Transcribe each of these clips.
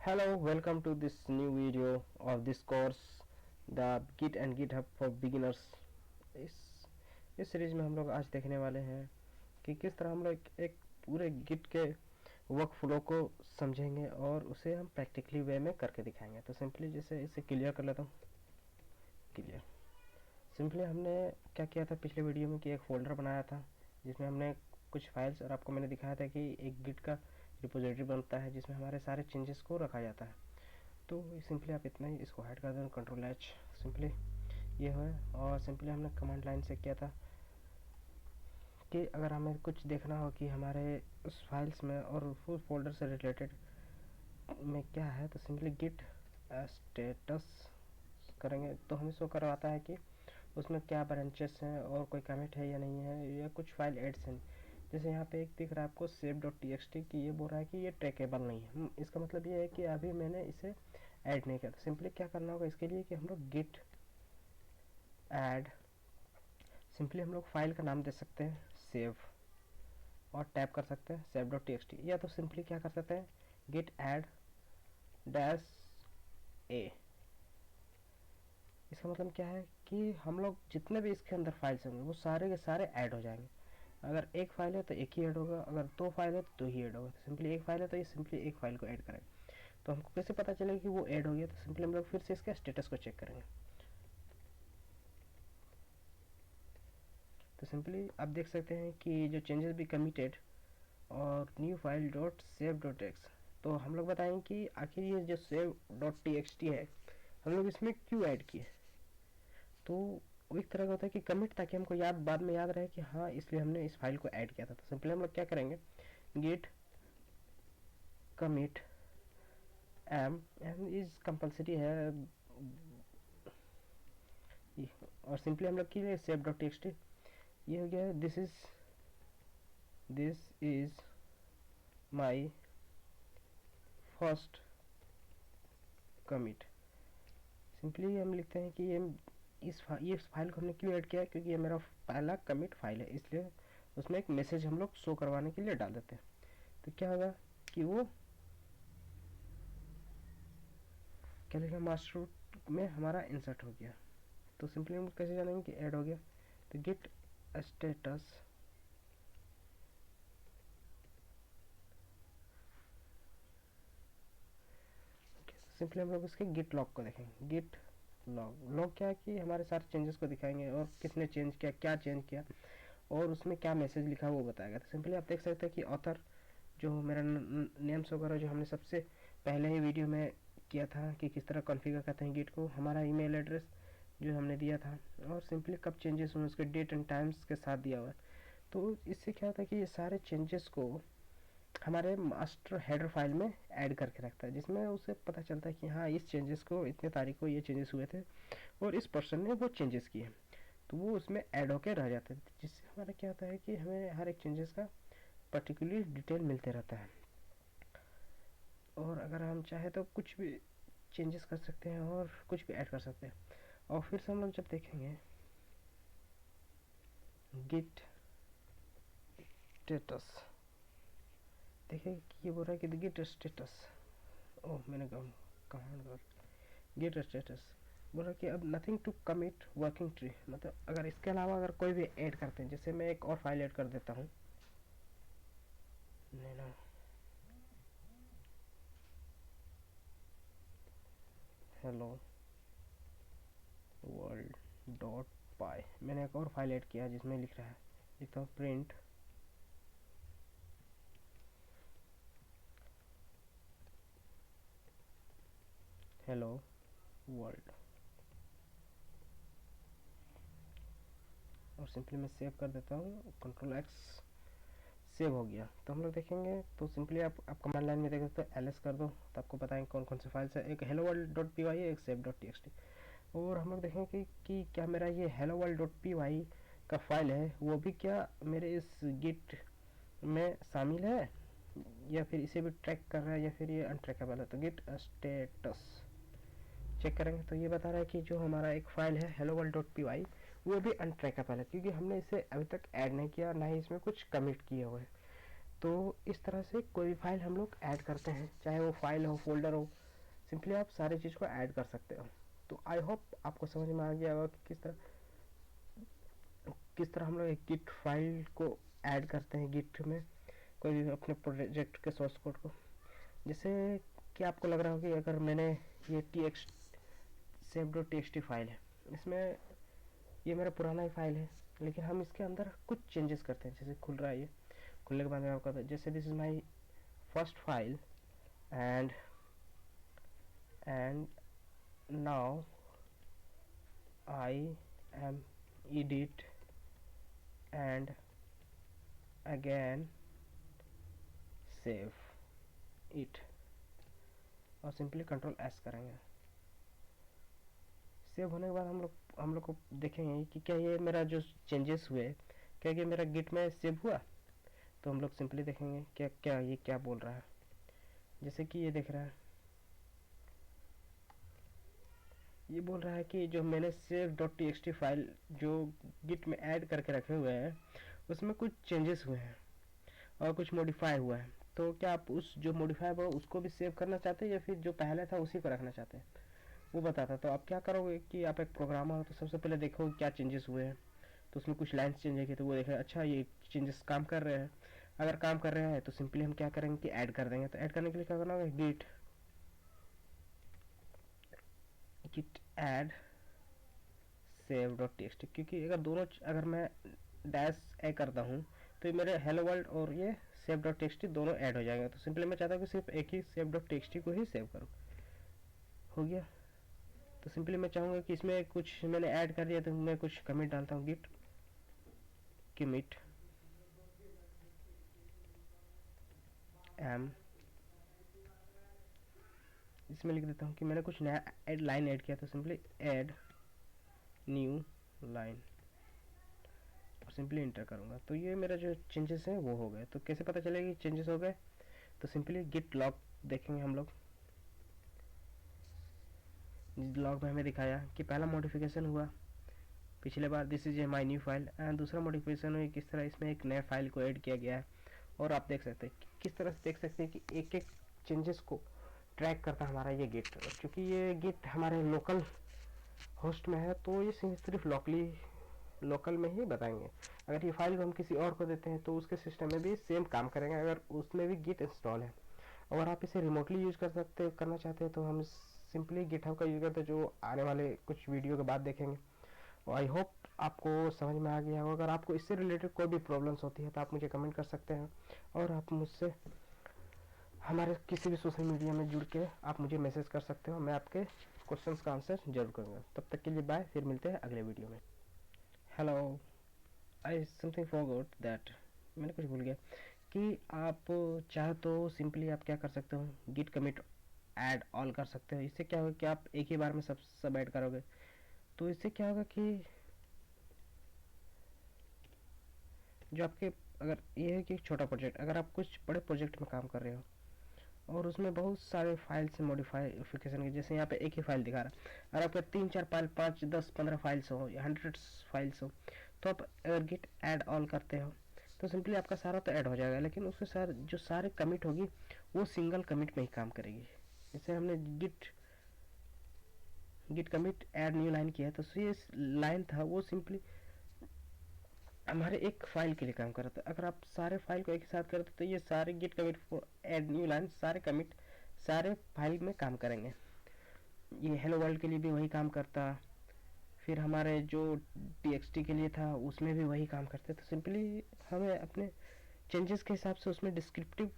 Hello, welcome to this new video of this course, the Git and GitHub for Beginners. इस series में हम लोग आज देखने वाले हैं कि किस तरह हम लोग एक पूरे गिट के वर्क फ्लो को समझेंगे और उसे हम प्रैक्टिकली वे में करके दिखाएंगे। तो सिंपली जैसे इसे क्लियर कर लेता हूँ। क्लियर सिंपली हमने क्या किया था पिछले वीडियो में कि एक फोल्डर बनाया था जिसमें हमने कुछ फाइल्स और आपको मैंने दिखाया था कि एक गिट का रिपोजिटरी बनता है जिसमें हमारे सारे चेंजेस को रखा जाता है। तो सिंपली आप इतना ही इसको हाइड कर दें, कंट्रोल एच सिंपली ये है। और सिंपली हमने कमांड लाइन से किया था कि अगर हमें कुछ देखना हो कि हमारे उस फाइल्स में और उस फोल्डर से रिलेटेड में क्या है तो सिंपली गिट स्टेटस करेंगे तो हमें शो करवाता है कि उसमें क्या ब्रांचेस हैं और कोई कमिट है या नहीं है या कुछ फाइल एड्स हैं। जैसे यहाँ पे एक दिख रहा है आपको save.txt की ये बोल रहा है कि ये ट्रैकेबल नहीं है। इसका मतलब ये है कि अभी मैंने इसे ऐड नहीं किया। तो सिंपली क्या करना होगा इसके लिए कि हम लोग गिट ऐड, सिंपली हम लोग फाइल का नाम दे सकते हैं सेव और टैप कर सकते हैं save.txt, या तो सिंपली क्या कर सकते हैं गिट ऐड डैश ए। इसका मतलब क्या है कि हम लोग जितने भी इसके अंदर फाइल्स होंगे वो सारे के सारे ऐड हो जाएंगे। अगर एक फाइल है तो एक ही ऐड होगा, अगर दो फाइल है तो दो ही ऐड होगा। तो सिंपली एक फाइल है तो ये सिंपली एक फाइल को ऐड करेंगे। तो हमको कैसे पता चलेगा कि वो ऐड हो गया? तो सिंपली हम लोग फिर से इसका स्टेटस को चेक करेंगे। तो सिंपली आप देख सकते हैं कि जो चेंजेस भी कमिटेड और new file dot save dot x. तो हम लोग बताएंगे कि आखिर ये जो save dot T X T है हम लोग इसमें क्यों ऐड किए। तो वो एक तरह का होता है कि कमिट, ताकि हमको याद बाद में याद रहे कि हाँ इसलिए हमने इस फाइल को ऐड किया था। तो सिंपली हम लोग क्या करेंगे git commit M is compulsory है और सिंपली हम लोग की लिए सेव डॉट टेक्स्ट ये हो गया। This is my first commit. Simply हम लिखते हैं कि ये फाइल को हमने क्यों ऐड किया क्योंकि ये मेरा पहला कमिट फाइल है, इसलिए उसमें एक मैसेज हम लोग शो करवाने के लिए डाल देते हैं। तो क्या होगा कि वो क्या लिखा मास्टर रूट में हमारा इंसर्ट हो गया। तो सिंपली हम कैसे जानेंगे कि ऐड हो गया? तो गिट स्टेटस सिंपली हम लोग उसके गिट लॉग को देखेंगे। गिट लॉग क्या है कि हमारे सारे चेंजेस को दिखाएंगे और किसने चेंज किया, क्या चेंज किया और उसमें क्या मैसेज लिखा वो बताएगा। तो सिंपली आप देख सकते हैं कि ऑथर जो मेरा नेम्स वगैरह जो हमने सबसे पहले ही वीडियो में किया था कि किस तरह कॉन्फ़िगर करते हैं गिट को, हमारा ईमेल एड्रेस जो हमने दिया था और सिंपली कब चेंजेस हुए उसके डेट एंड टाइम्स के साथ दिया हुआ है। तो इससे क्या होता है कि ये सारे चेंजेस को हमारे मास्टर हेडर फाइल में ऐड करके रखता है, जिसमें उसे पता चलता है कि हाँ इस चेंजेस को इतने तारीख को ये चेंजेस हुए थे और इस पर्सन ने वो चेंजेस किए, तो वो उसमें ऐड होकर रह जाते हैं। जिससे हमारा क्या होता है कि हमें हर एक चेंजेस का पर्टिकुलर डिटेल मिलते रहता है और अगर हम चाहे तो कुछ भी चेंजेस कर सकते हैं और कुछ भी ऐड कर सकते हैं। और फिर से हम लोग जब देखेंगे गिट स्टेटस, देखिए कि ये बोल रहा है कि गिट स्टेटस, ओह मैंने कमांड कर गिट स्टेटस बोल रहा है कि अब nothing to commit working tree. मतलब अगर इसके अलावा अगर कोई भी ऐड करते हैं, जैसे मैं एक और फाइल ऐड कर देता हूँ नहीं हेलो वर्ल्ड डॉट पाई, मैंने एक और फाइल ऐड किया जिसमें लिख रहा है, लिखता हूँ प्रिंट हेलो वर्ल्ड और सिंपली मैं सेव कर देता हूँ, कंट्रोल एक्स, सेव हो गया। तो हम लोग देखेंगे तो सिंपली आप कमांड लाइन में देख सकते हो एलएस कर दो तो आपको बताएंगे कौन कौन से फाइल्स है। एक hello world dot P Y है, एक save dot T X T. और हम लोग देखेंगे कि क्या मेरा ये hello world dot P Y का फाइल है वो भी क्या मेरे इस गिट में शामिल है या फिर इसे भी ट्रैक कर रहा है या फिर ये अनट्रैकेबल है। तो गिट स्टेटस चेक करेंगे तो ये बता रहा है कि जो हमारा एक फाइल है hello world dot P Y वो भी अनट्रैकेबल है क्योंकि हमने इसे अभी तक ऐड नहीं किया, ना ही इसमें कुछ कमिट किए हुए हैं। तो इस तरह से कोई भी फाइल हम लोग ऐड करते हैं, चाहे वो फाइल हो, फोल्डर हो, सिंपली आप सारी चीज़ को ऐड कर सकते हो। तो आई होप आपको समझ में आ गया होगा कि किस तरह हम लोग एक गिट फाइल को ऐड करते हैं गिट में, कोई भी अपने प्रोजेक्ट के सोर्स कोड को। जैसे कि आपको लग रहा हो कि अगर मैंने ये save.txt फाइल है, इसमें ये मेरा पुराना ही फाइल है, लेकिन हम इसके अंदर कुछ चेंजेस करते हैं। जैसे खुल रहा है, ये खुलने के बाद में आपको जैसे this is my first file and now I am edit and again save it और सिंपली कंट्रोल एस करेंगे। सेव होने के बाद हम लोग को देखेंगे कि क्या ये मेरा जो चेंजेस हुए, क्या ये मेरा गिट में सेव हुआ। तो हम लोग सिंपली देखेंगे क्या ये क्या बोल रहा है। जैसे कि ये देख रहा है, ये बोल रहा है कि जो मैंने save.txt फाइल जो गिट में ऐड करके रखे हुए हैं उसमें कुछ चेंजेस हुए हैं और कुछ मॉडिफाई हुआ है। तो क्या आप उस जो मॉडिफाई हुआ उसको भी सेव करना चाहते हैं या फिर जो पहले था उसी को रखना चाहते हैं, वो बताता। तो आप क्या करोगे कि आप एक प्रोग्रामर हो तो सबसे पहले देखोगे क्या चेंजेस हुए हैं। तो उसमें कुछ लाइन्स चेंज है तो वो देखेगा अच्छा ये चेंजेस काम कर रहे हैं। अगर काम कर रहे हैं तो सिंपली हम क्या करेंगे कि ऐड कर देंगे। तो ऐड करने के लिए क्या करना होगा, git add save.txt, क्योंकि अगर मैं डैश ए करता हूँ तो ये मेरे हेलो वर्ल्ड और ये save.txt दोनों ऐड हो जाएंगे। तो सिंपली मैं चाहता हूँ कि सिर्फ एक ही save.txt को ही सेव करूँ। हो गया। तो सिंपली मैं चाहूँगा कि इसमें कुछ मैंने ऐड कर दिया तो मैं कुछ कमिट डालता हूँ, गिट commit m, इसमें लिख देता हूँ कि मैंने कुछ नया लाइन ऐड किया। तो सिंपली ऐड न्यू लाइन और सिंपली इंटर करूँगा। तो ये मेरा जो चेंजेस है वो हो गए। तो कैसे पता चलेगा कि चेंजेस हो गए, तो सिंपली गिट लॉग देखेंगे हम लोग। लॉग में हमें दिखाया कि पहला मॉडिफिकेशन हुआ पिछले बार, this is a my new file, and दूसरा मॉडिफिकेशन हुई किस तरह इसमें एक नया फाइल को ऐड किया गया है। और आप देख सकते हैं किस तरह से देख सकते हैं कि एक एक चेंजेस को ट्रैक करता है हमारा ये गिट। क्योंकि ये गिट हमारे लोकल होस्ट में है तो ये सिर्फ लोकल में ही बताएंगे। अगर ये फाइल को हम किसी और को देते हैं तो उसके सिस्टम में भी सेम काम करेंगे अगर उसमें भी गिट इंस्टॉल है। और आप इसे रिमोटली यूज करना चाहते हैं तो हम सिंपली गिटहब का यूज करते हैं, जो आने वाले कुछ वीडियो के बाद देखेंगे। और आई होप आपको समझ में आ गया होगा। अगर आपको इससे रिलेटेड कोई भी प्रॉब्लम्स होती है तो आप मुझे कमेंट कर सकते हैं और आप मुझसे हमारे किसी भी सोशल मीडिया में जुड़ के आप मुझे मैसेज कर सकते हो। मैं आपके क्वेश्चंस का आंसर जरूर करूँगा। तब तक के लिए बाय, फिर मिलते हैं अगले वीडियो में। Hello, I something forgot that, मैंने कुछ भूल गया कि आप चाहे तो सिंपली आप क्या कर सकते हो, गिट कमिट ऐड ऑल कर सकते हो। इससे क्या होगा कि आप एक ही बार में सब ऐड करोगे। तो इससे क्या होगा कि जो आपके, अगर ये है कि एक छोटा प्रोजेक्ट, अगर आप कुछ बड़े प्रोजेक्ट में काम कर रहे हो और उसमें बहुत सारे फाइल से मॉडिफिकेशन के, जैसे यहाँ पे एक ही फाइल दिखा रहा है, अगर आपके 3 4 फाइल 5 10 15 फाइल्स हो या 100 फाइल्स हो, तो आप अगर गिट ऐड ऑल करते हो तो सिंपली आपका सारा तो ऐड हो जाएगा, लेकिन उसके जो सारे कमिट होगी वो सिंगल कमिट में ही काम करेगी। जैसे हमने git commit add new line किया तो ये लाइन था वो सिंपली हमारे एक फाइल के लिए काम कर रहा था। अगर आप सारे फाइल को एक साथ करते तो ये सारे git commit add new line सारे कमिट सारे फाइल में काम करेंगे। ये हेलो वर्ल्ड के लिए भी वही काम करता, फिर हमारे जो txt के लिए था उसमें भी वही काम करते। तो सिंपली हमें अपने चेंजेस के हिसाब से उसमें डिस्क्रिप्टिव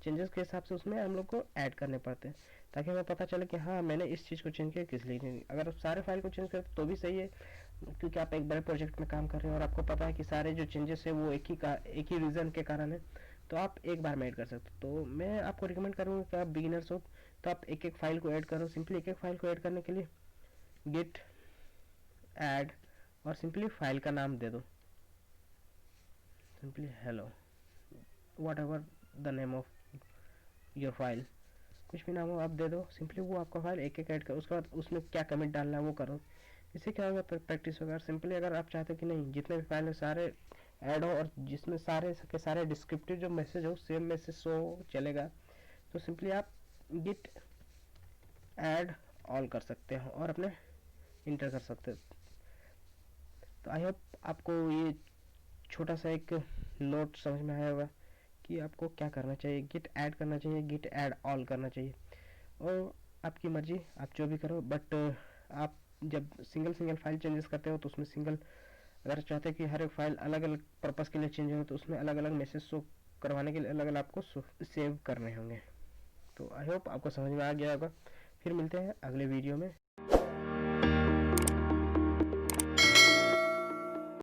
चेंजेस के हिसाब से उसमें हम लोग को ऐड करने पड़ते हैं, ताकि हमें पता चले कि हाँ मैंने इस चीज़ को चेंज किया किस लिए नहीं। अगर आप सारे फाइल को चेंज करते तो भी सही है, क्योंकि आप एक बड़े प्रोजेक्ट में काम कर रहे हैं और आपको पता है कि सारे जो चेंजेस है वो एक ही रीज़न के कारण है, तो आप एक बार में ऐड कर सकते हो। तो मैं आपको रिकमेंड करूँगा कि आप बिगिनर्स हो तो आप एक एक फाइल को ऐड करो। सिंपली एक एक फाइल को ऐड करने के लिए गिट ऐड और सिंपली फाइल का नाम दे दो, simply hello what ever the name of your file, कुछ भी नाम हो आप दे दो। सिंपली वो आपका फाइल एक एक ऐड कर, उसके बाद उसमें क्या कमेंट डालना है वो करो। इससे क्या होगा, प्रैक्टिस होगा। सिंपली अगर आप चाहते हो कि नहीं जितने भी फाइल है सारे ऐड हो और जिसमें सारे के सारे डिस्क्रिप्टिव जो मैसेज हो सेम मैसेज शो चलेगा, तो सिंपली आप गिट ऐड ऑल कर सकते हो और अपने इंटर कर सकते हो। तो आई होप आपको ये छोटा सा एक नोट समझ में आया होगा कि आपको क्या करना चाहिए, गिट ऐड करना चाहिए, गिट ऐड ऑल करना चाहिए, और आपकी मर्जी, आप जो भी करो। बट आप जब सिंगल सिंगल फाइल चेंजेस करते हो तो उसमें सिंगल, अगर चाहते हैं कि हर एक फाइल अलग अलग पर्पज़ के लिए चेंज हो तो उसमें अलग अलग मैसेज शो करवाने के लिए अलग अलग आपको सेव करने होंगे। तो आई होप आपको समझ में आ गया होगा। फिर मिलते हैं अगले वीडियो में।